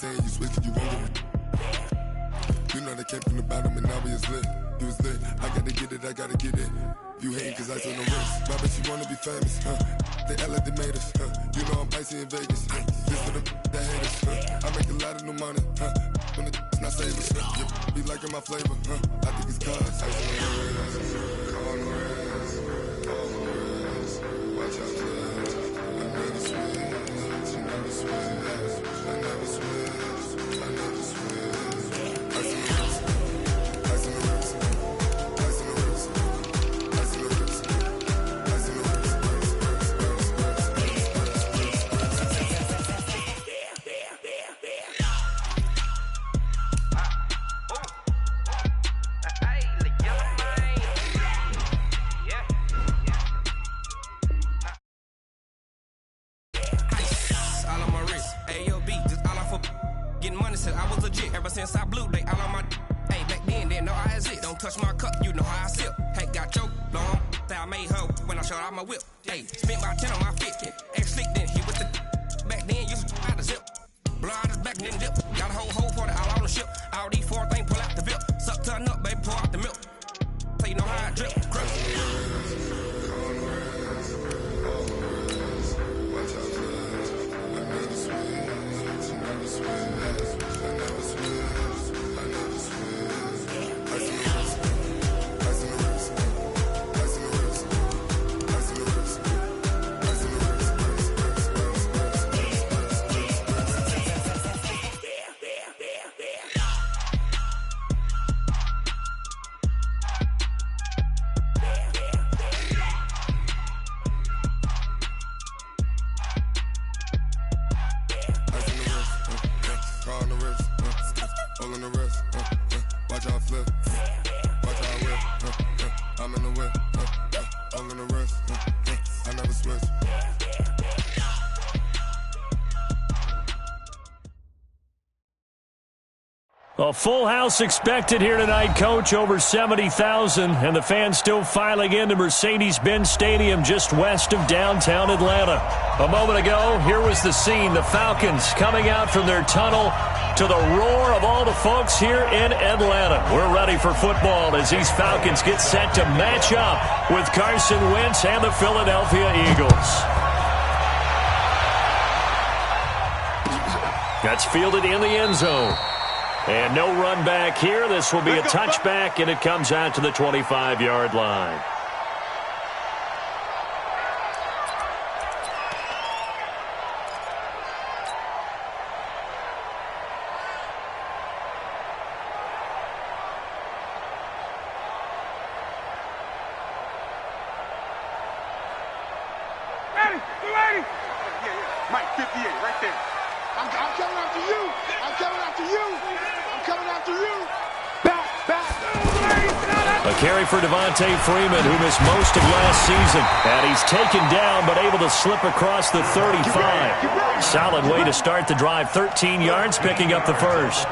saying you switch, you won't get it. You know they came from the bottom and now we is lit. You was lit, I gotta get it, I gotta get it. You hating cause I on the wrist. My bitch, you wanna be famous, huh? They act like they made us, huh? You know I'm icy in Vegas, huh? This for the that hate us, huh? I make a lot of new money, huh? When the not saving, huh? Be liking my flavor, huh? I think it's cause ice on the wrist, on the wrist, on the wrist. Watch out, cuz I never switch, you never switch, I never switch, I never switch. Ice on the wrist, ice on the wrist, ice on the wrist, ice on the wrist, ice on the wrist. All on my wrist, AOB, just all off of getting money since I was legit. Ever since I blew, they all on my. Hey, back then, didn't know I exist. Don't touch my cup, you know how I sip. Hey, got choked, long. That I made her when I showed out my whip. Hey, spent my 10 on my fit. Ex-slick, then he with the. Back then, used to out the zip. Blow out his back, then dip. Got a whole for the all on the ship. All these four things, pull out the VIP. Suck, turn up, baby, pour out the milk. So you know how I drip. Crush. A full house expected here tonight, Coach. Over 70,000, and the fans still filing into Mercedes-Benz Stadium just west of downtown Atlanta. A moment ago, here was the scene. The Falcons coming out from their tunnel to the roar of all the folks here in Atlanta. We're ready for football as these Falcons get set to match up with Carson Wentz and the Philadelphia Eagles. That's fielded in the end zone. And no run back here. This will be a touchback, and it comes out to the 25-yard line. Ready? Yeah. Mike, 58, right there. I'm coming after you. I'm coming after you. I'm coming after you. Back. A carry for Devontae Freeman, who missed most of last season. And he's taken down, but able to slip across the 35. Solid way to start the drive. 13 yards, picking up the first.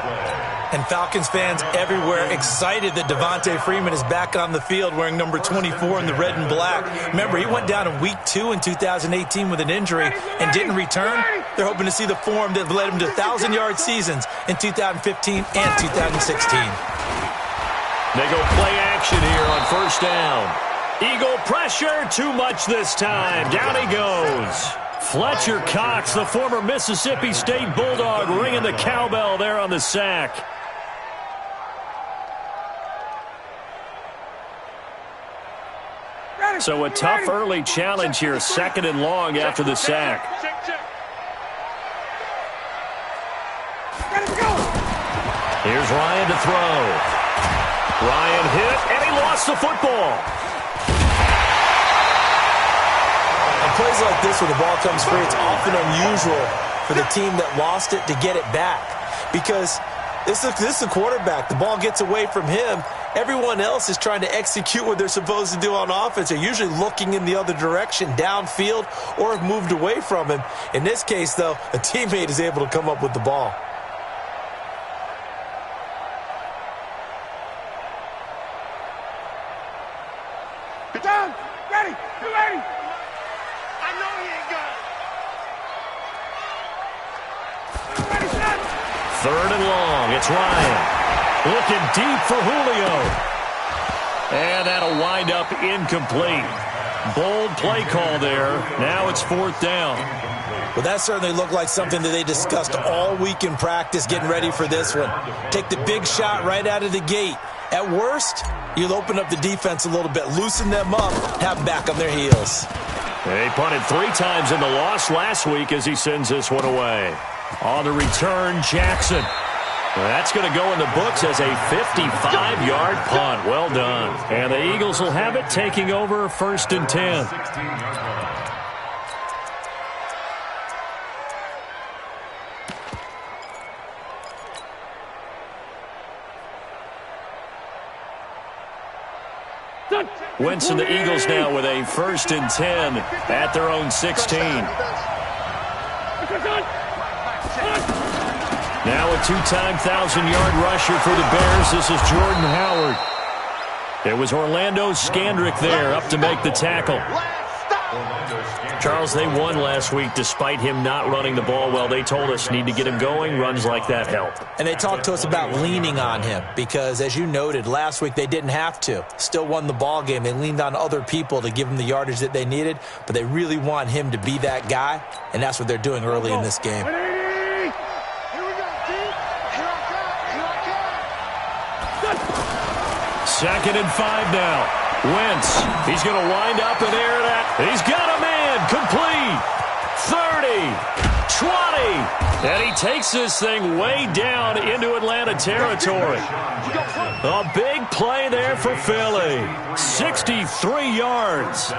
And Falcons fans everywhere excited that Devontae Freeman is back on the field wearing number 24 in the red and black. Remember, he went down in Week 2 in 2018 with an injury and didn't return. They're hoping to see the form that led him to 1,000-yard seasons in 2015 and 2016. They go play action here on first down. Eagle pressure, too much this time. Down he goes. Fletcher Cox, the former Mississippi State Bulldog, ringing the cowbell there on the sack. So a tough early challenge here, 2nd and long after the sack. Here's Ryan to throw. Ryan hit, and he lost the football. On plays like this where the ball comes free, it's often unusual for the team that lost it to get it back. Because this is the quarterback. The ball gets away from him. Everyone else is trying to execute what they're supposed to do on offense. They're usually looking in the other direction, downfield, or have moved away from him. In this case, though, a teammate is able to come up with the ball. Get down! Ready! You ready? I know he ain't got it. Ready, set! Third and long. It's Ryan. Looking deep for Julio. And that'll wind up incomplete. Bold play call there. Now it's fourth down. Well, that certainly looked like something that they discussed all week in practice, getting ready for this one. Take the big shot right out of the gate. At worst, you'll open up the defense a little bit, loosen them up, have them back on their heels. They punted 3 times in the loss last week as he sends this one away. On the return, Jackson. That's going to go in the books as a 55-yard punt. Well done. And the Eagles will have it, taking over first and 10. Wentz and the Eagles now with a first and 10 at their own 16. Now a 2-time 1,000-yard rusher for the Bears. This is Jordan Howard. It was Orlando Scandrick there up to make the tackle. Charles, they won last week despite him not running the ball well. They told us need to get him going. Runs like that help. And they talked to us about leaning on him because, as you noted, last week they didn't have to. Still won the ball game. They leaned on other people to give them the yardage that they needed, but they really want him to be that guy, and that's what they're doing early in this game. Second and 5 now. Wentz, he's going to wind up and air that. He's got a man, complete. 30, 20, and he takes this thing way down into Atlanta territory. A big play there for Philly. 63 yards.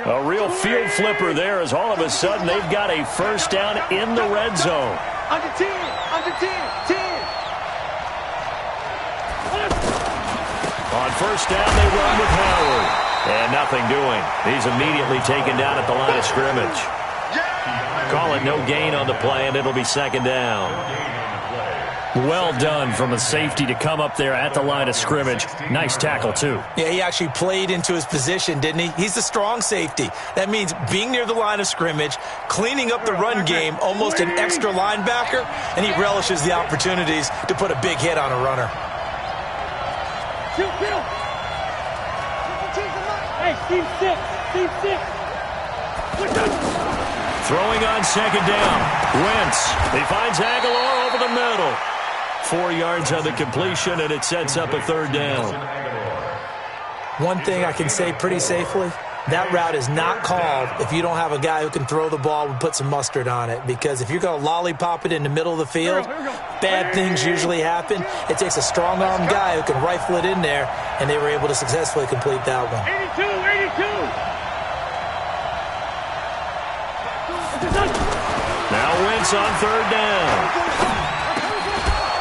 A real field flipper there as all of a sudden they've got a first down in the red zone. Under 10, 10. On first down, they run with Howard. And nothing doing. He's immediately taken down at the line of scrimmage. Call it no gain on the play, and it'll be second down. Well done from a safety to come up there at the line of scrimmage. Nice tackle, too. Yeah, he actually played into his position, didn't he? He's the strong safety. That means being near the line of scrimmage, cleaning up the run game, almost an extra linebacker, and he relishes the opportunities to put a big hit on a runner. Hey, Steve 6. Throwing on second down. Wentz. He finds Aguilar over the middle. 4 yards on the completion, and it sets up a third down. One thing I can say pretty safely, that route is not called if you don't have a guy who can throw the ball and put some mustard on it. Because if you're going to lollipop it in the middle of the field, bad things usually happen. It takes a strong-armed guy who can rifle it in there, and they were able to successfully complete that one. 82. Now Wentz on third down.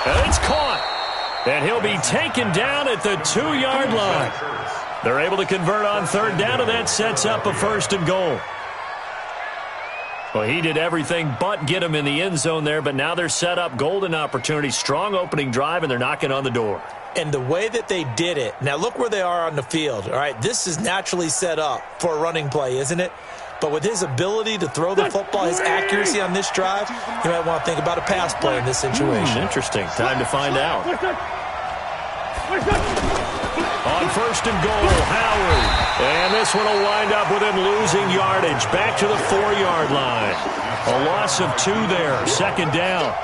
And it's caught. And he'll be taken down at the 2-yard line. They're able to convert on third down, and that sets up a first and goal. Well, he did everything but get him in the end zone there, but now they're set up. Golden opportunity, strong opening drive, and they're knocking on the door. And the way that they did it, now look where they are on the field. All right, this is naturally set up for a running play, isn't it? But with his ability to throw the football, his accuracy on this drive, you might want to think about a pass play in this situation. Interesting. Time to find out. On first and goal, Howard. And this one will wind up with him losing yardage. Back to the 4-yard line. A loss of 2 there. Second down.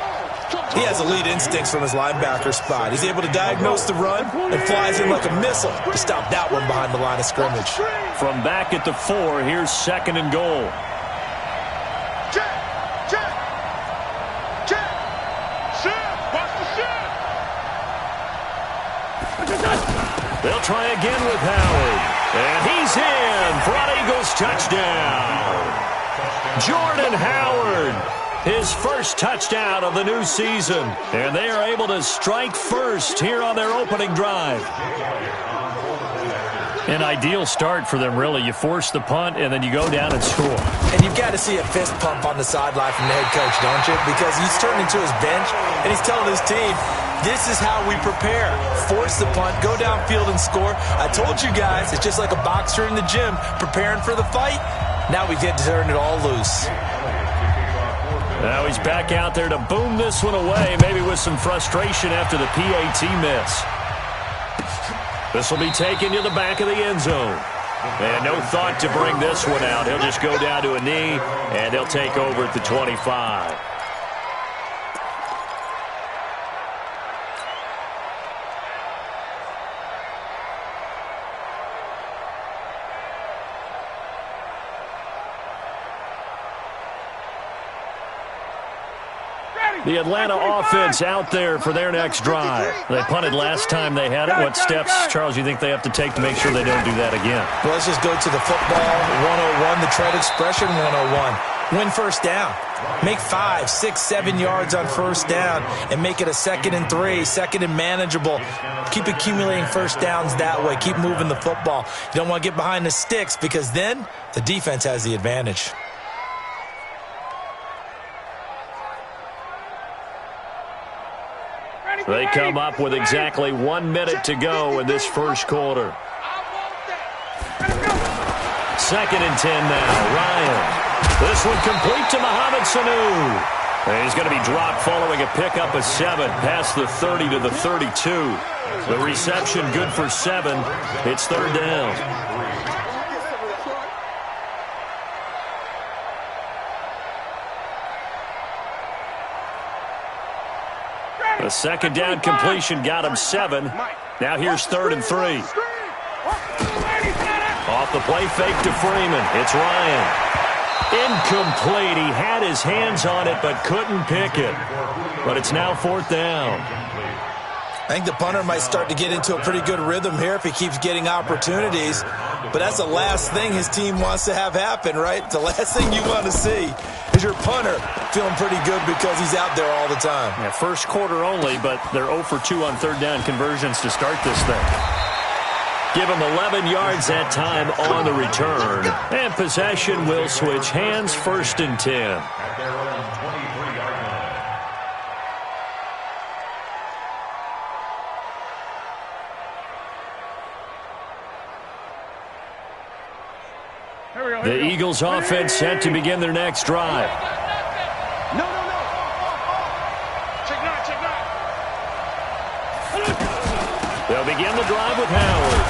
He has elite instincts from his linebacker spot. He's able to diagnose the run and flies in like a missile to stop that one behind the line of scrimmage. From back at the 4, here's second and goal. Check. Watch the shot. They'll try again with Howard. And he's in for an Eagles touchdown. Jordan Howard. His first touchdown of the new season. And they are able to strike first here on their opening drive. An ideal start for them, really. You force the punt, and then you go down and score. And you've got to see a fist pump on the sideline from the head coach, don't you? Because he's turned into his bench, and he's telling his team, this is how we prepare. Force the punt, go downfield and score. I told you guys, it's just like a boxer in the gym preparing for the fight. Now we get to turn it all loose. Now he's back out there to boom this one away, maybe with some frustration after the PAT miss. This will be taken to the back of the end zone. And no thought to bring this one out. He'll just go down to a knee, and they'll take over at the 25. The Atlanta offense out there for their next drive. They punted last time they had it. What steps, Charles, you think they have to take to make sure they don't do that again? Well, let's just go to the football 101, the tread expression 101. Win first down. Make 5, 6, 7 yards on first down and make it a 2nd and 3, 2nd and manageable. Keep accumulating first downs that way. Keep moving the football. You don't want to get behind the sticks because then the defense has the advantage. They come up with exactly 1 minute to go in this first quarter. 2nd and 10 now. Ryan. This one complete to Mohamed Sanu. And he's going to be dropped following a pickup of 7 past the 30 to the 32. The reception good for 7. It's 3rd down. The 2nd down completion got him 7. Now here's 3rd and 3. Off the play fake to Freeman. It's Ryan. Incomplete. He had his hands on it but couldn't pick it. But it's now 4th down. I think the punter might start to get into a pretty good rhythm here if he keeps getting opportunities. But that's the last thing his team wants to have happen, right? The last thing you want to see is your punter feeling pretty good because he's out there all the time. Yeah, first quarter only, but they're 0 for 2 on 3rd down conversions to start this thing. Give them 11 yards that time on the return. And possession will switch hands, 1st and 10. The Eagles offense set to begin their next drive. No. Check 9, check 9. They'll begin the drive with Howard.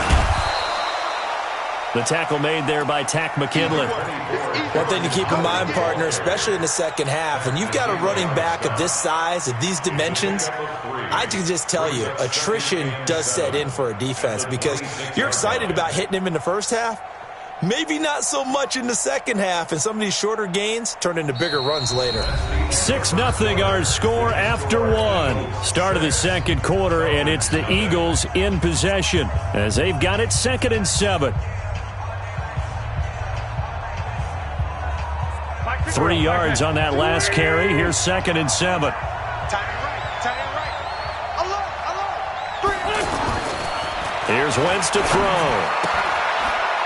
The tackle made there by Tack McKinley. One thing to keep in mind, partner, especially in the second half, and you've got a running back of this size, of these dimensions, I can just tell you, attrition does set in for a defense because you're excited about hitting him in the first half. Maybe not so much in the second half, and some of these shorter gains turn into bigger runs later. 6-0 our score after 1. Start of the second quarter, and it's the Eagles in possession as they've got it 2nd and 7. 3 yards on that last carry. Here's 2nd and 7. Here's Wentz to throw.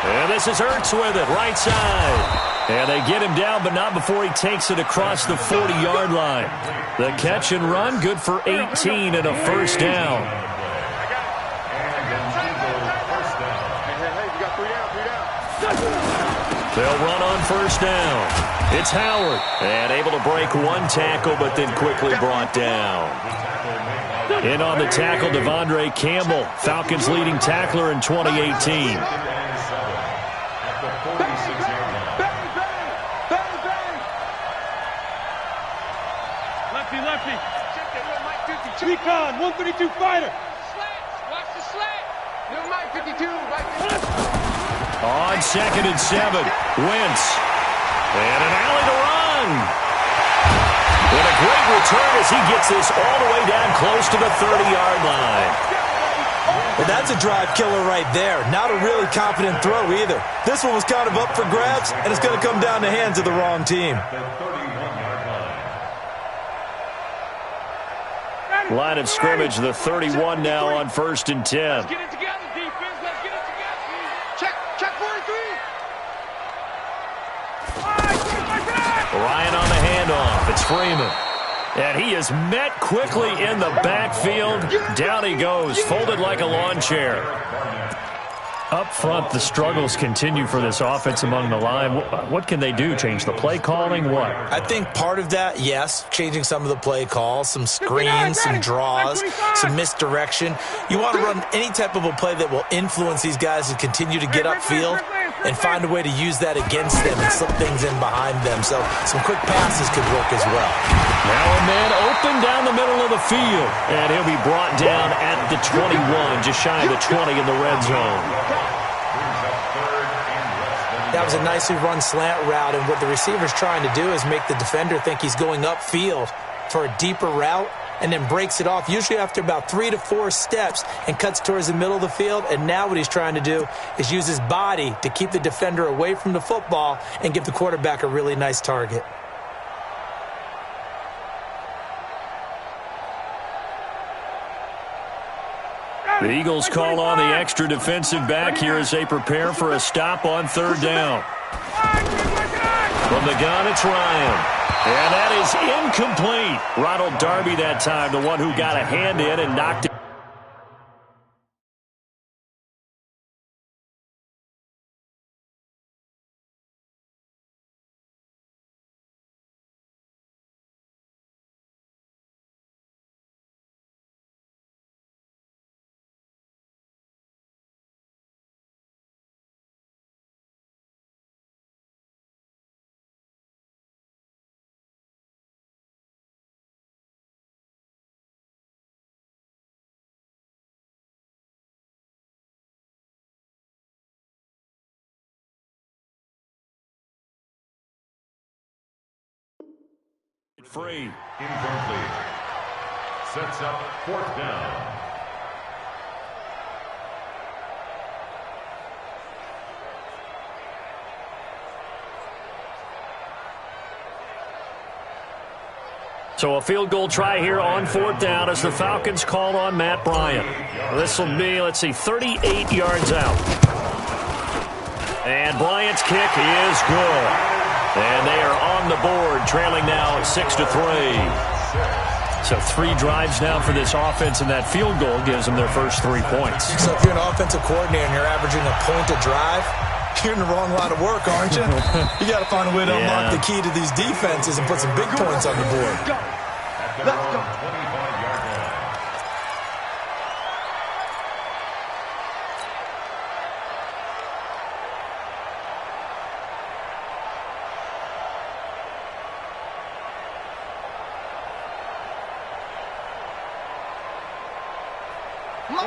And this is Ertz with it, right side. And they get him down, but not before he takes it across the 40-yard line. The catch and run, good for 18 and a first down. They'll run on first down. It's Howard. And able to break 1 tackle, but then quickly brought down. In on the tackle, Devondre Campbell, Falcons' leading tackler in 2018. Lefty. Recon, 132 fighter. Watch the slant. Never mind, 52. On 2nd and 7, Wentz. And an alley to run. And a great return as he gets this all the way down close to the 30-yard line. Well, that's a drive killer right there. Not a really confident throw either. This one was kind of up for grabs, and it's going to come down the hands of the wrong team. Line of scrimmage, the 31 now on 1st and 10. Let's get it together, defense. Let's get it together. Ryan on the handoff. It's Freeman. And he is met quickly in the backfield. Down he goes, folded like a lawn chair. Up front, the struggles continue for this offense among the line. What can they do? Change the play calling? What? I think part of that, yes, changing some of the play calls, some screens, some draws, some misdirection. You want to run any type of a play that will influence these guys to continue to get upfield and find a way to use that against them and slip things in behind them. So some quick passes could work as well. Now a man open down the middle of the field. And he'll be brought down at the 21, just shy of the 20 in the red zone. That was a nicely run slant route, and what the receiver's trying to do is make the defender think he's going upfield for a deeper route and then breaks it off, usually after about 3 to 4 steps, and cuts towards the middle of the field. And now what he's trying to do is use his body to keep the defender away from the football and give the quarterback a really nice target. The Eagles call on the extra defensive back here as they prepare for a stop on third down. From the gun, it's Ryan. And that is incomplete. Ronald Darby that time, the one who got a hand in and knocked it. Free. Incomplete. Sets up fourth down. So a field goal try here on fourth down as the Falcons call on Matt Bryant. This will be, 38 yards out. And Bryant's kick is good. And they are on the board, trailing now 6-3. So 3 drives now for this offense, and that field goal gives them their first 3 points. So if you're an offensive coordinator and you're averaging a point a drive, you're in the wrong line of work, aren't you? You got to find a way to unlock the key to these defenses and put some big points on the board. Let's go. 25-yard line.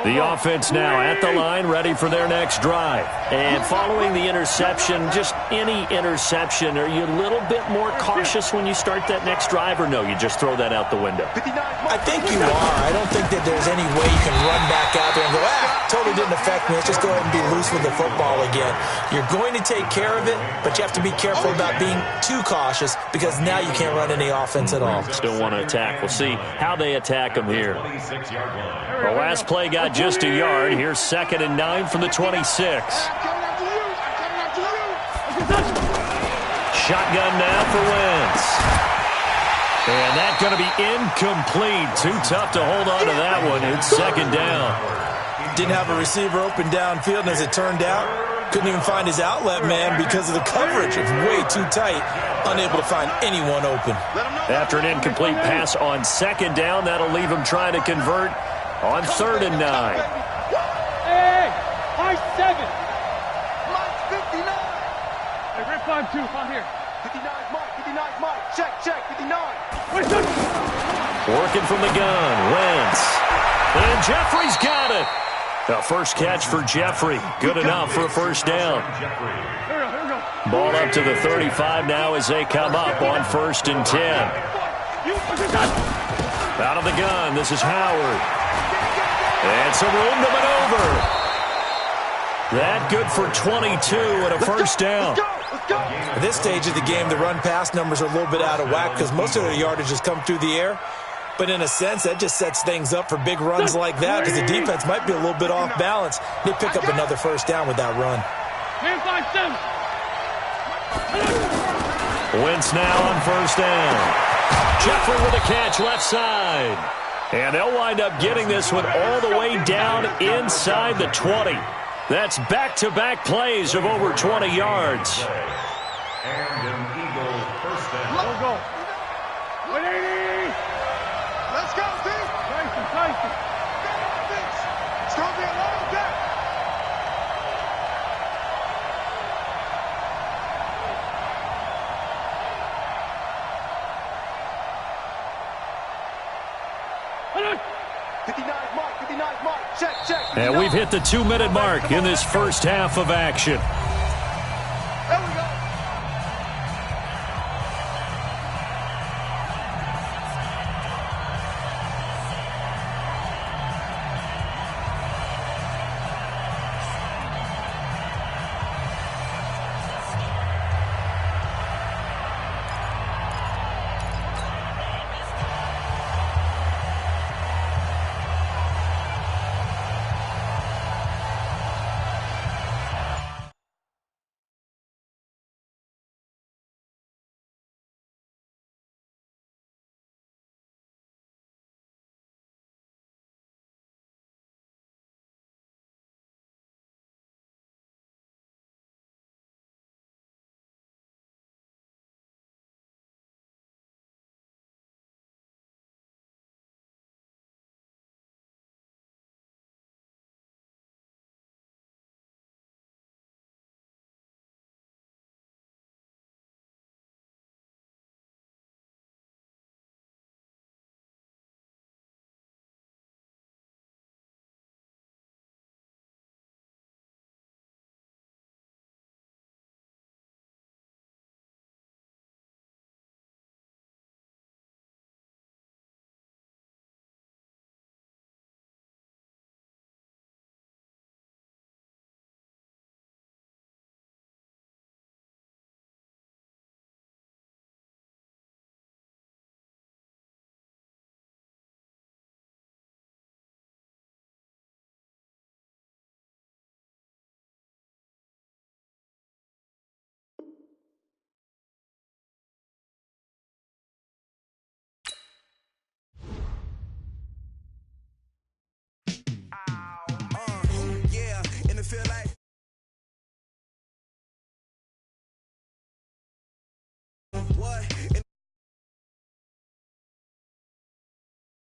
The offense now at the line, ready for their next drive. And following the interception, just any interception, are you a little bit more cautious when you start that next drive, or no, you just throw that out the window? I think you are. I don't think that there's any way you can run back out there and go, totally didn't affect me. Let's just go ahead and be loose with the football again. You're going to take care of it, but you have to be careful about being too cautious because now you can't run any offense at all. Still want to attack. We'll see how they attack them here. The last play got just a yard. Here's 2nd and 9 from the 26. Shotgun now for Wentz. And that's going to be incomplete. Too tough to hold on to that one. It's 2nd down. Didn't have a receiver open downfield, and as it turned out, couldn't even find his outlet man because of the coverage. It's way too tight, unable to find anyone open. After an incomplete pass on 2nd down, that'll leave him trying to convert on 3rd and 9. Hey, high 7. Mike 59. Hey, Rip 5-2, I'm here. 59's Mike, 59's Mike. Check, 59. Working from the gun, Wentz. And Jeffrey's got it. The first catch for Jeffrey. Good enough for a first down. Ball up to the 35 now as they come up on 1st and 10. Out of the gun, this is Howard. And some room to maneuver. That good for 22 and a first down. At this stage of the game, the run-pass numbers are a little bit out of whack because most of their yardage has come through the air. But in a sense, that just sets things up for big runs like that because the defense might be a little bit off balance. They pick up another first down with that run. Wentz now on first down. Jeffrey with a catch left side. And they'll wind up getting this one all the way down inside the 20. That's back-to-back plays of over 20 yards. And an Eagle first down. Let's go. 180. Let's go, team. Tyson. It's going to be a long day. Mark. Check. And we've hit the 2-minute mark in this first half of action.